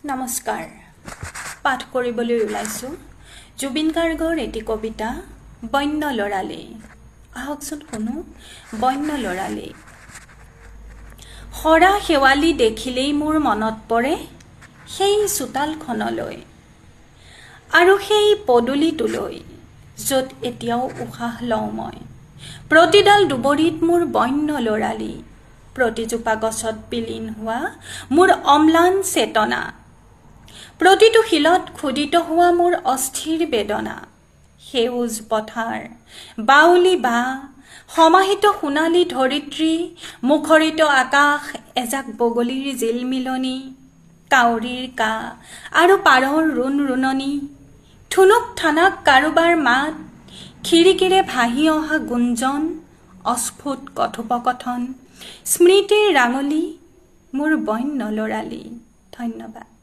নমস্কাৰ পাঠ কৰিবলৈ ওলাইছোঁ জুবিন গাৰ্গৰ এটি কবিতা বন্য লৰালি আহকচোন শুনো বন্য লৰালি হৰা হেৱালি দেখিলেই মোৰ মনত পৰে সেই চোতালখনলৈ আৰু সেই পদুলিটোলৈ য'ত এতিয়াও উশাহ লওঁ মই প্ৰতিডাল দুবৰিত মোৰ বন্য লৰালি প্ৰতিজোপা গছত বিলীন হোৱা মোৰ অম্লান চেতনা প্ৰতিটো শিলত খুদিত হোৱা মোৰ অস্থিৰ বেদনা সেউজ পথাৰ বাউলি বা সমাহিত সোণালী ধৰিত্ৰী মুখৰিত আকাশ এজাক বগলীৰ জিলমিলনি কাউৰীৰ কা আৰু পাৰৰ ৰুণ ৰুণনি ঠুনুক ঠানাক কাৰোবাৰ মাত খিৰিকীৰে ভাহি অহা গুঞ্জন অস্ফুট কথোপকথন স্মৃতিৰ ৰাঙলী মোৰ বন্য লৰালি ধন্যবাদ।